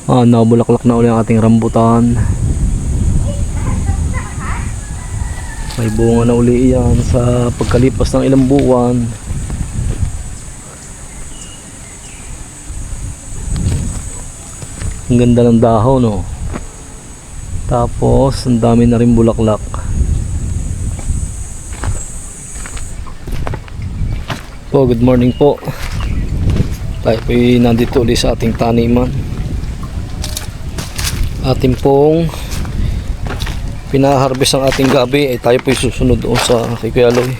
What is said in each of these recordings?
Nabulaklak na uli ang ating rambutan. May bunga na uli yan sa pagkalipas ng ilang buwan. Ang ganda ng dahon, no? Tapos ang dami na rin bulaklak. Good morning po. Tayo po nandito ulit sa ating taniman. Ating pong pinaharvest ang ating gabi. Tayo po susunod doon sa kay Kuya Aloy.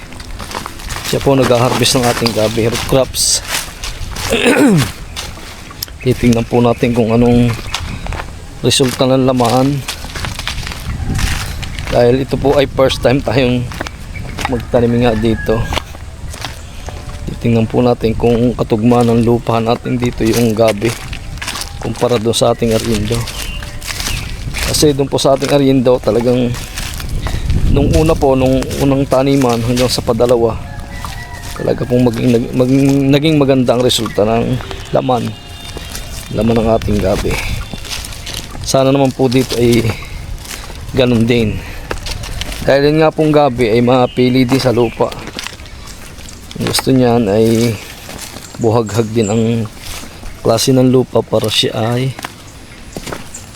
Siya po nag-harvest ng ating gabi root crops. Titingnan po natin kung anong resulta ng laman. Dahil ito po ay first time tayong magtanim nga dito. Titingnan po natin kung katugma ng lupa natin dito yung gabi kumpara doon sa ating arindo. Kasi doon po sa ating arindo talagang nung unang taniman hanggang sa padalawa talaga pong naging maganda ang resulta ng laman ng ating gabi. Sana naman po dito ay ganun din. Dahil yun nga pong gabi ay mapili din sa lupa. Gusto niyan ay buhaghag din ang klase ng lupa para siya ay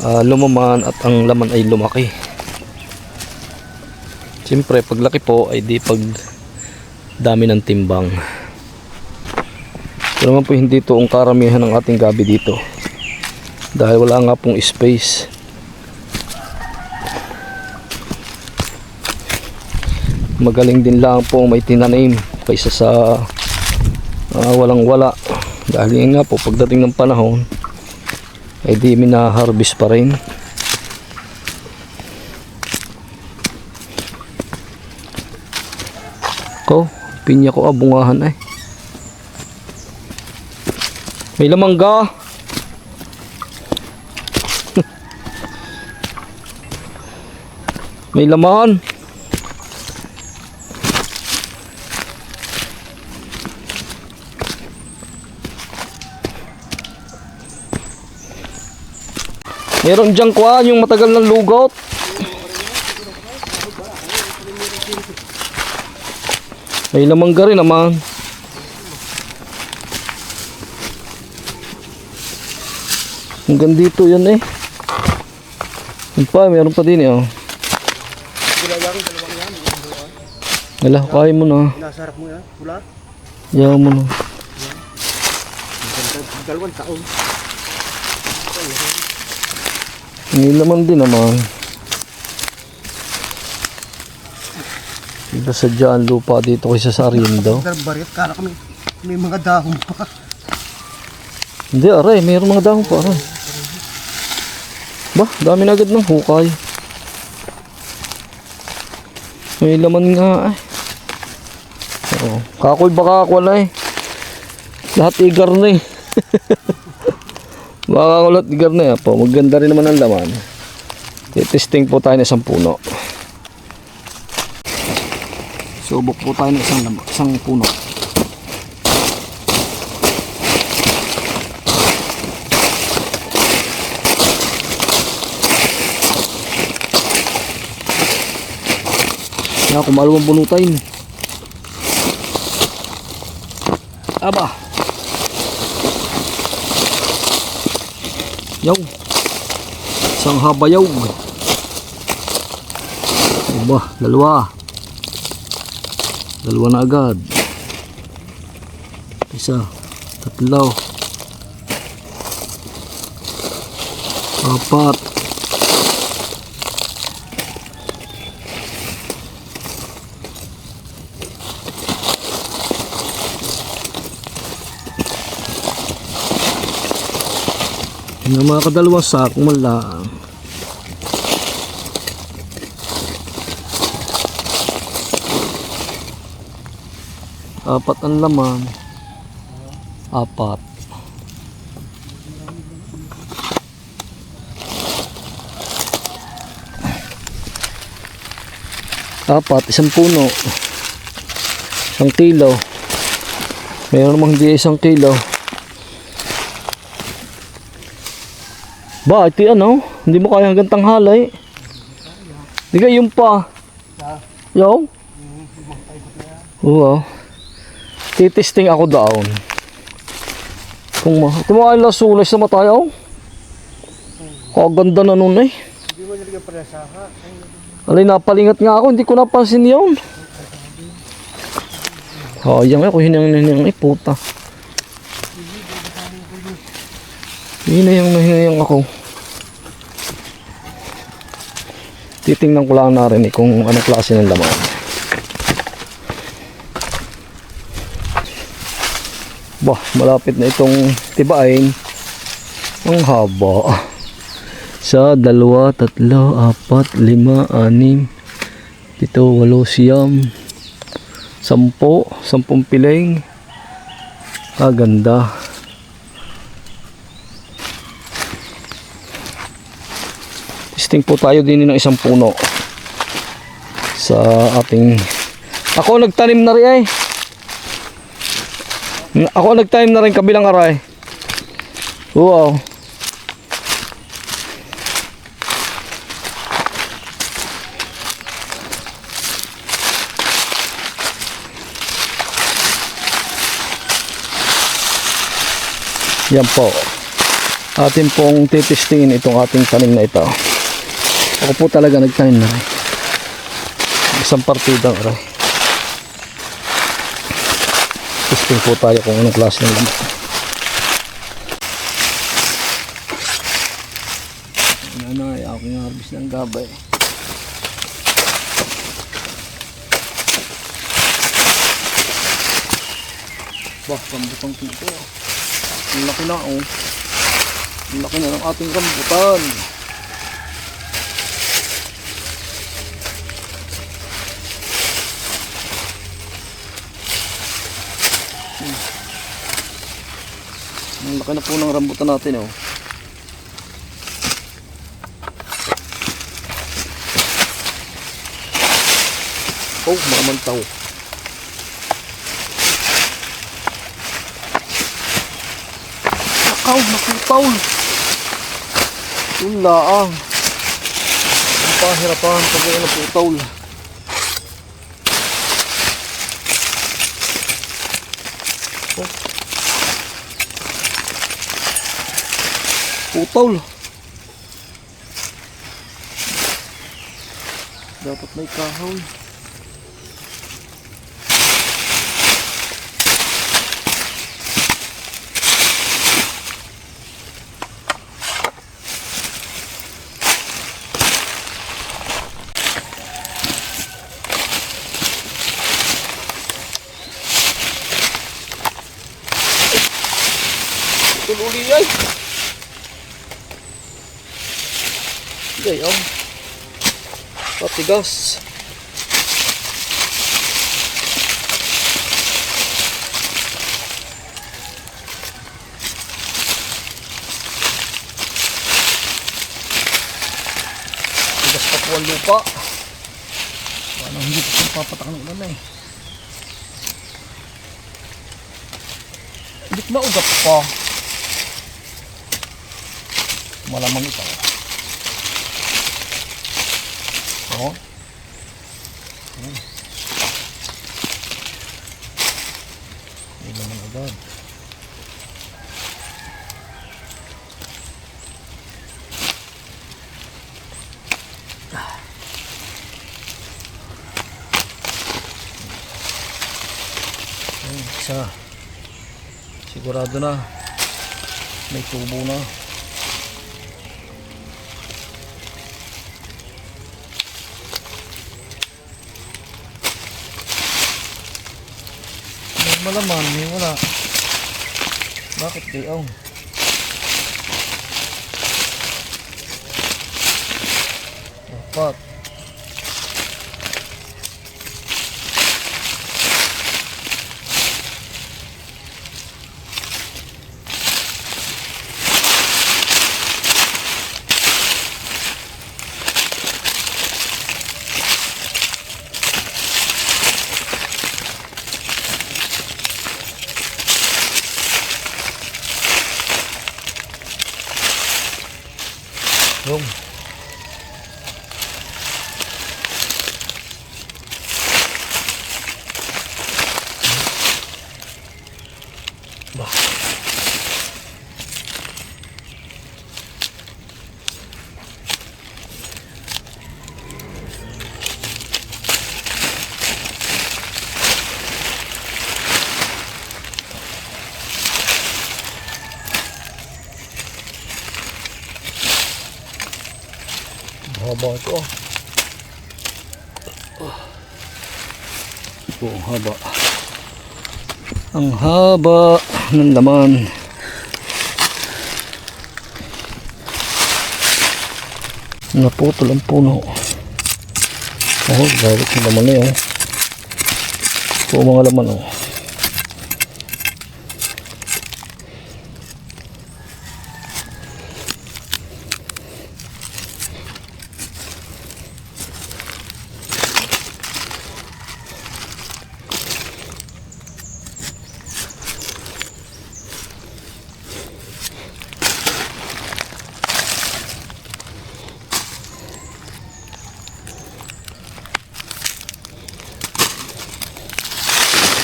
lumaman at ang laman ay lumaki. Siyempre paglaki po ay di pag dami ng timbang. Ito naman po hindi ito ang karamihan ng ating gabi dito dahil wala nga pong space. Magaling din lang po may tinanim kaysa sa walang wala. Dahil yun nga po pagdating ng panahon ay di mina-harvest pa rin. Pinya ko bungahan ay. May lamangga. May laman. Meron diyang kuwan yung matagal ng lugot. May lamangga rin naman. Hanggang dito yan eh. Yan pa, meron pa din eh. Oh. Wala, kaya mo na. Nasarap mo yan, pula. Yaw mo na. Dalawang taon. May laman din naman. Iba sadya ang lupa dito kaysa sa arindo. Barit, kala kami may mga dahon pa. Hindi aray, mayroong mga dahon pa aray. Bah, dami na agad ng hukay. May laman nga ay. Oo, kakoy baka wala eh. Lahat igar na eh. Baka kulot igar na po. Maganda rin naman ang laman. I-testing po tayo ng isang puno. Subok po tayo ng isang puno. Kaya kung maluwang bunutain. Aba. Yaw. Isang habayaw. Aba, dalawa. Dalawa na agad. Isa, tatlo. Apat. Yung mga kadalawang sak mo lang. Apat ang laman. Apat. Apat, isang puno. 1 kilo. Mayroon namang hindi 1 kilo. Ba, ito ano? Hindi mo kaya hanggang tanghali. Di ka yung pa. Yo? Oo. Titesting ako down. Kung tumahay lang sulis sa mata yaw. Kaganda na nun eh. Hindi mo nilagyan pala sa ha. Alay, napalingat nga ako. Hindi ko napansin yun. Sayang ako. Hinayang eh. Puta. Hinayang ako. Titingnan ko lang na rin kung anong klase ng laman. Bah, malapit na itong tibain. Ang haba. Sa 2, 3, 4, 5, 6, 7, 8, 9, 10 piling. Ganda. Testing po tayo din ng isang puno sa ating. Ako nagtanim na rin Ako nagtanim na rin kabilang aray. Wow. Yan po. Atin pong titestingin itong ating tanim na ito. Ako po talaga nagtanim na rin. Isang partidang aray. Testing po tayo kung anong klase ng laman. Ano ay aking harvest ng gabay. Bah, rambutang tito. Ang laki na oh. Ang laki na ng ating rambutan. Ang laki na po ng rambutan natin oh. Oh, makamantaw. Nakaw, nakutaw. Wala ang pahirapan pag yung naputaw. Oh. Putol. Dapat may kahoy. Tululi ay. Gayaw. Patigas. Tigas pa po ang lupa. Paano hindi ko siyang papatak ng ulan eh. Hindi maugap pa. Malamang ito. Oh. Hindi naman agad. Isa. Sigurado na. May tubo na. Malaman, may wala. Bakit gayaw? Dapat. Yung. Bah. Haba ito. Ito ang haba. Ang haba ng laman. Naputol ang puno. Oh, galit ng laman na yun. Ito ang mga laman oh.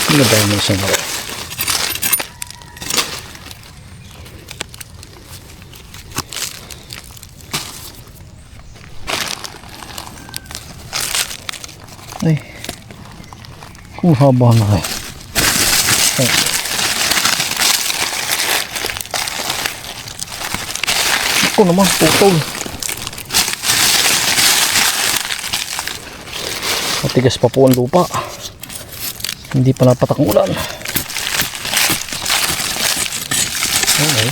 Ano ba yung isang ako? Ay, kung haba na kayo. Ay. Ako naman, putol. Matigas pa po ang lupa. Hindi pa napatak ang ulan. Okay.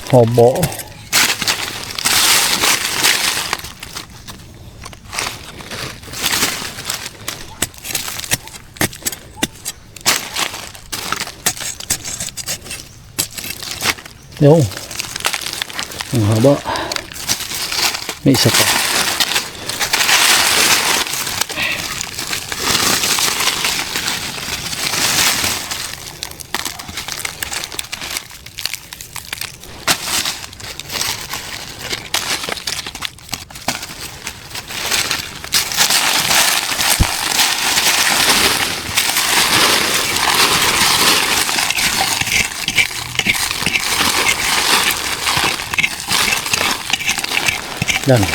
Haba. Yung. Ang haba. May isa pa. Yan.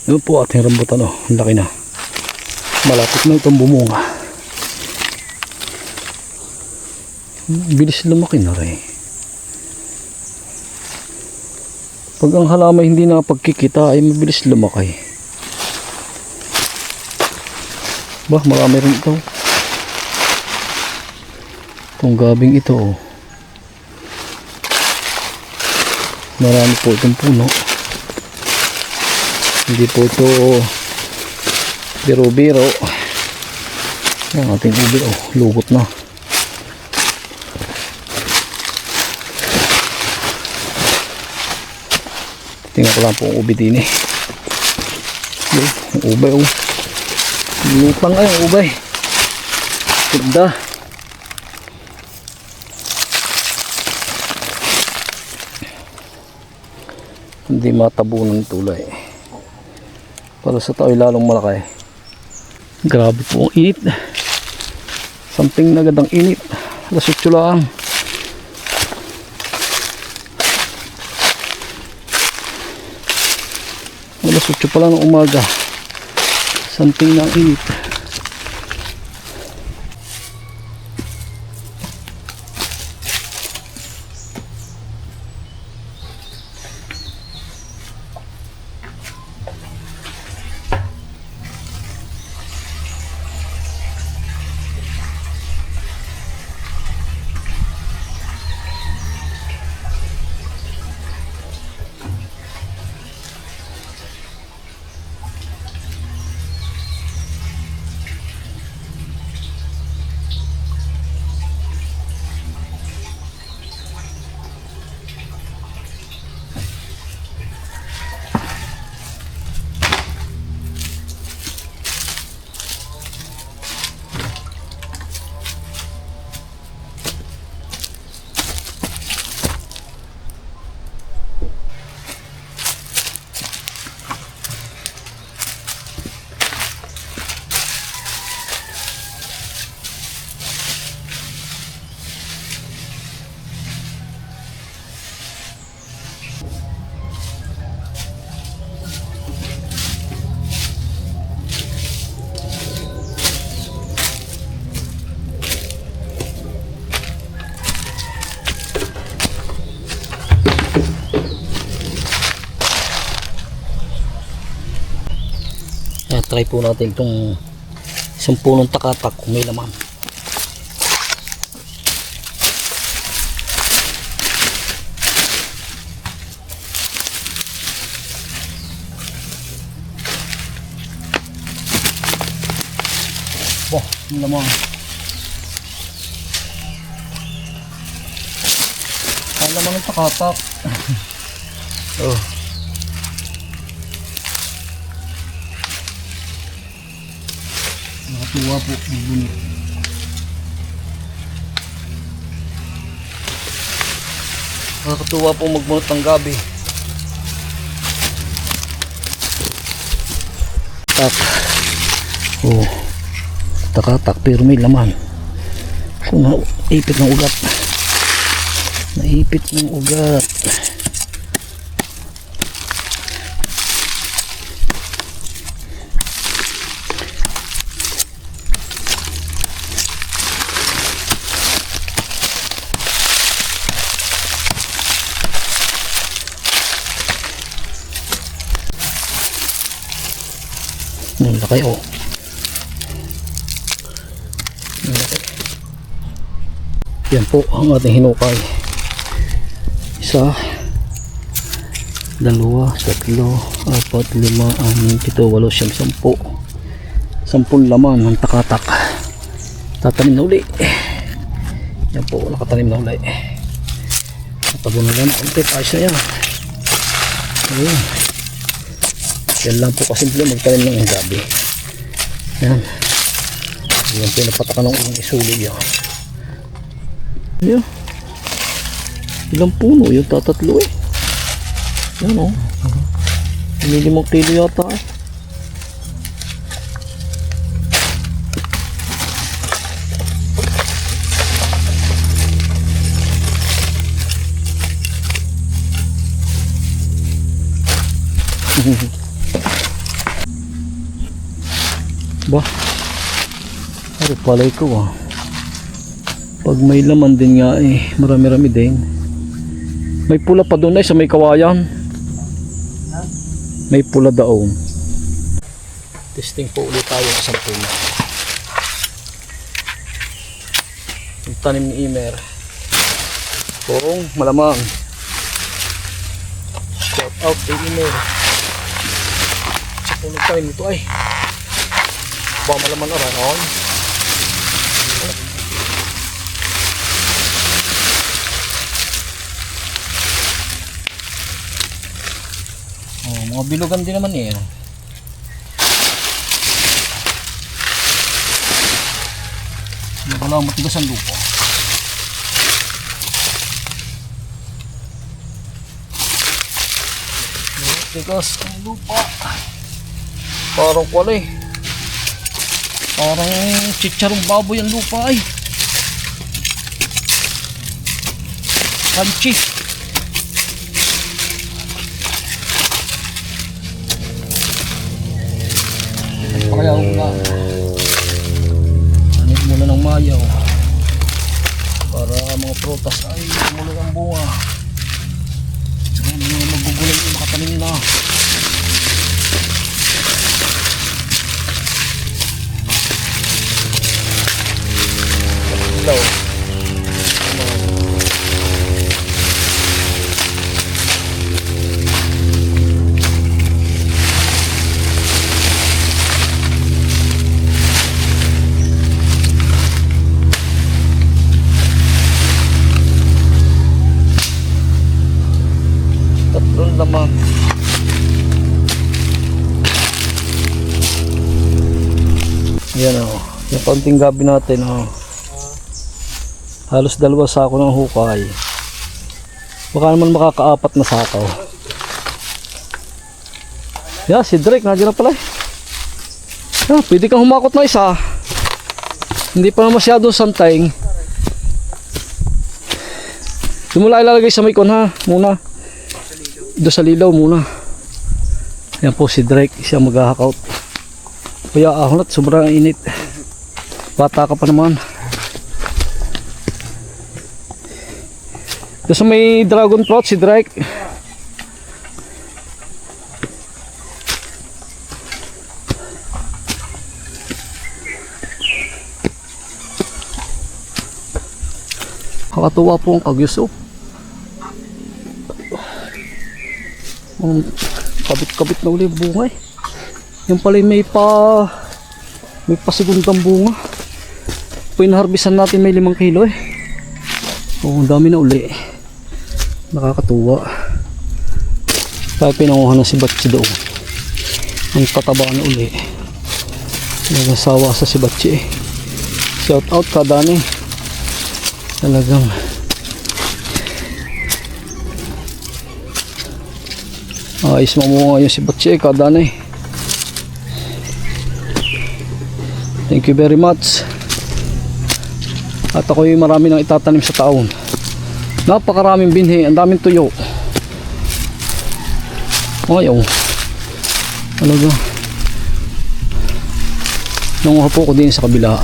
Yun po ating rambutan oh, ang laki na. Malapit na itong bumunga. Bilis lumaki na rin. Pag ang halaman hindi nakapagkikita ay mabilis lumaki. Bah, marami rin ito. Itong gabing ito oh. Marami po itong puno. Hindi po ito biro-biro. Ang ating ubi, oh, lugot na. Tingnan ko lang po ang ubi din eh. Ang ubay, oh. Lutang ay ang ubay. Ganda. Hindi matabunan ng tulay. Para sa tao lalong malaki. Grabe po ang init. Something na agad ang init. Alas 8 lang. Alas 8 pa lang ng umaga. Something na ang init. Try po natin itong isang punong takatak kung may laman. Oh, may laman. Ang laman ng takatak. Oh. Nakatuwa po ang bunot. Nakatuwa po magbunot ng gabi. Tak. Oh. Takatak pero may laman. So naipit ng ugat. Naipit ng ugat. Laki oh. Yan po ang ating hinukay. 1, 2, 3, 4, 5, 6, 7, 8, 9, 10, 10 laman ng takatak. Tatanim na uli. Yan po, nakatanim na uli. Natabo na lang konti, ayos na yan. Ayun. Yan lang po kasimple magtanim ng gabi. Yan. Yan pinapatakan ng unang isuli yan. Yan. Ilang puno yung tatatlo eh. Yan o. 5 kilo yata eh. Ba? Ano palay ko ah. Pag may laman din nga eh, marami-rami din. May pula pa doon ay sa may kawayan. May pula daon. Testing po ulit tayo sa pula. Yung tanim ni Imer. Kung malamang. out kay email. Sa punog tayo nito ay. Baka malaman na rin. Oh, mga bilugan din naman eh. Wala matigas ang lupa. Matigas ang lupa. Parang wala eh. Parang chicharong baboy ang lupa ay. Crunchy. Payaw na. Anit muna ng mayaw. Para mga prutas ay tumuloy ang bunga. Saka mga magugulay yung makatanim na. Hello. Tatlong laman. Yan o. Yung kaunting gabi natin o. Halos 2 sako ng hukay. Baka naman makakaapat na sakaw. Yeah, si Drake nandiyan na pala eh. Yeah, pwede kang humakot na isa. Hindi pa masyado santaing. Simula ilalagay sa may kon ha. Muna. Doon sa lilaw muna. Yan po si Drake. Siya maghahakaut. Kaya ahonat sobrang init. Bata ka pa naman. Doon sa may dragon fruit si Drake. Nakakatuwa po ang kagyuso. Ang kabit-kabit na uli bunga eh. Yung pala may pasigundang bunga. Pinaharbisan natin may 5 kilo eh. Oh, ang dami na uli. Nakakatuwa. Kaya pinanguhan na si Batsi doon. Ang tataba na uli. Nagasawa sa si Batsi eh. Shout out ka Dani. Talagang ayos mamunga yung si Batsi eh, ka Dani. Thank you very much. At ako'y marami nang itatanim sa taon. Napakaraming binhi, ang daming tuyo. Ayaw. Talaga. Nanguha po ko din sa kabila.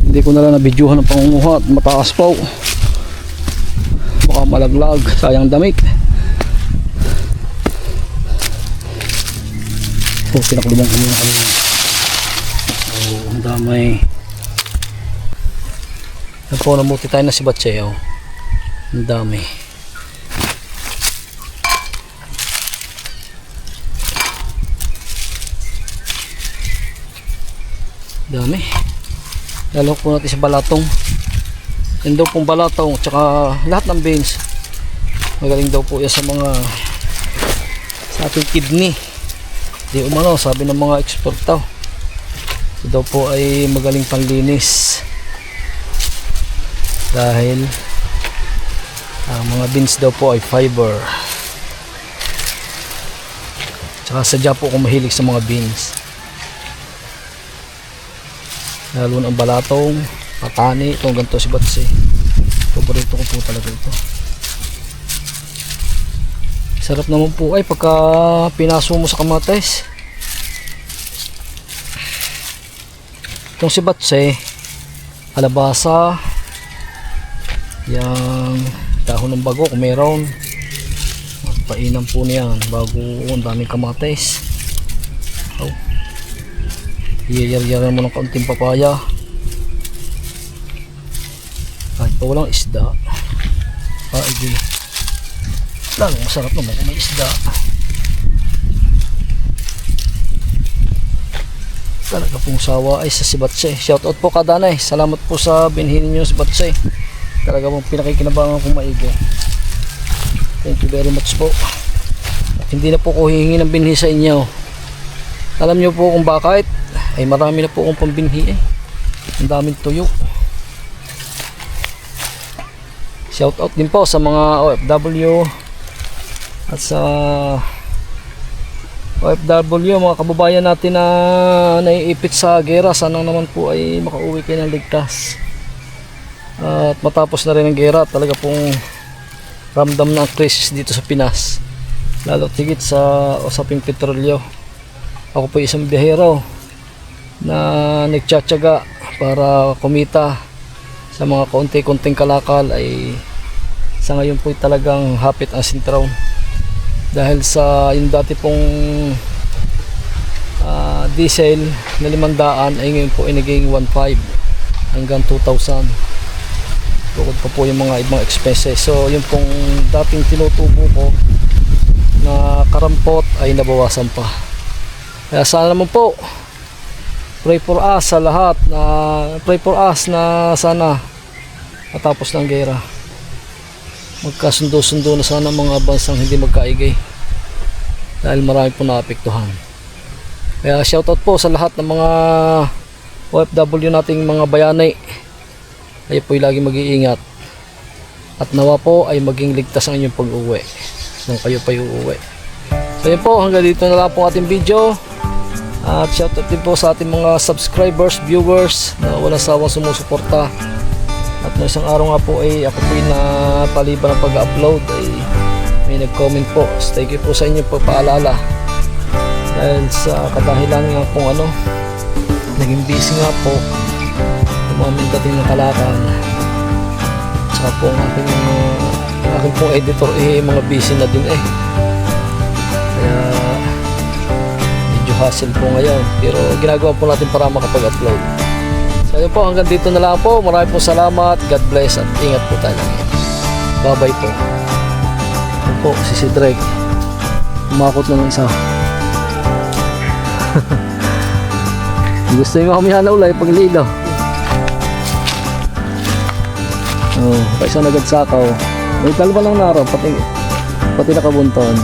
Hindi ko na lang nabidyuhan ng pangunguha at mataas pa. Baka malaglag, sayang damit. Pinakulubang ko muna kanina. Ang damay. Yan po, namuti tayo na si Batsi. Ang dami. Dami. Lalok po natin sa balatong. Yan daw pong balatong tsaka lahat ng beans. Magaling daw po yan sa mga sa ating kidney. Di umano, sabi ng mga expert daw. Ito daw po ay magaling panlinis. Dahil ang mga beans daw po ay fiber. Tsaka sadya po kung mahilig sa mga beans. Lalo ng balatong, patani, itong ganito si Batsi. Paborito ko po talaga ito. Sarap naman po ay pagka pinaso mo sa kamatis. Itong si Batsi, alabasa, yung dahon ng bago kung meron, painam po niyan bago ang daming kamatis. Iyayaryaran mo ng kaunting papaya kahit pa walang isda. Igi Lalong masarap naman kung may isda. Talaga pong sawa ay sa si Batsay. Shoutout po kadanay. Salamat po sa binhi ninyo si Batsay. Talaga pong pinakikinabangan kong maigi. Thank you very much po. At hindi na po ko hihingi ng binhi sa inyo. Alam nyo po kung bakit. Ay marami na po akong pambinhi eh. Ang daming tuyo. Shoutout din po sa mga OFW at sa OFW, mga kababayan natin na naiipit sa gera. Sana naman po ay makauwi kayo ng ligtas. At matapos na rin ang gera, talaga pong ramdam na ang krisis dito sa Pinas. Lalo tigit sa usaping petrolyo. Ako po isang biyahero na nagtsatsaga para kumita sa mga konti-konting kalakal. Ay sa ngayon po talagang hapit ang sintraw. Dahil sa yung dati pong diesel na 500 ay ngayon po ay naging 1.5 hanggang 2,000. Bukod pa po yung mga ibang expenses. So yun pong dating tinutubo ko na karampot ay nabawasan pa. Kaya sana naman po pray for us sa lahat, na pray for us na sana matapos ng gera. Magkasundo-sundo na sana mga bansang hindi magkaigay dahil marami po naapektuhan. Kaya shoutout po sa lahat ng mga OFW nating mga bayanay. Kayo po ay lagi mag-iingat at nawa po ay maging ligtas ang inyong pag-uwi nung kayo pa uuwi. So yun po, hanggang dito na lang po ating video. At shoutout din po sa ating mga subscribers, viewers na walang sawang sumusuporta. At no isang araw nga po ay ako po napaliban ng pag-upload ay may nag-comment po. So, thank you po sa inyo pagpaalala. Dahil sa kadahilan nga pong naging busy nga po. Umamin dating ng kalakal. Tsaka po ang aking pong editor mga busy na din eh. Kaya medyo hassle po ngayon. Pero ginagawa po natin para makapag-upload. So yun po, hanggang dito na lang po. Maraming po salamat. God bless at ingat po tayo. Bye bye po. Yun po, si Drake. Umakot na ng isa. Gusto nyo kami halaulay pag lilaw. Oh, kaisa nagad sakaw. May kalba lang naraw, pati nakabunton.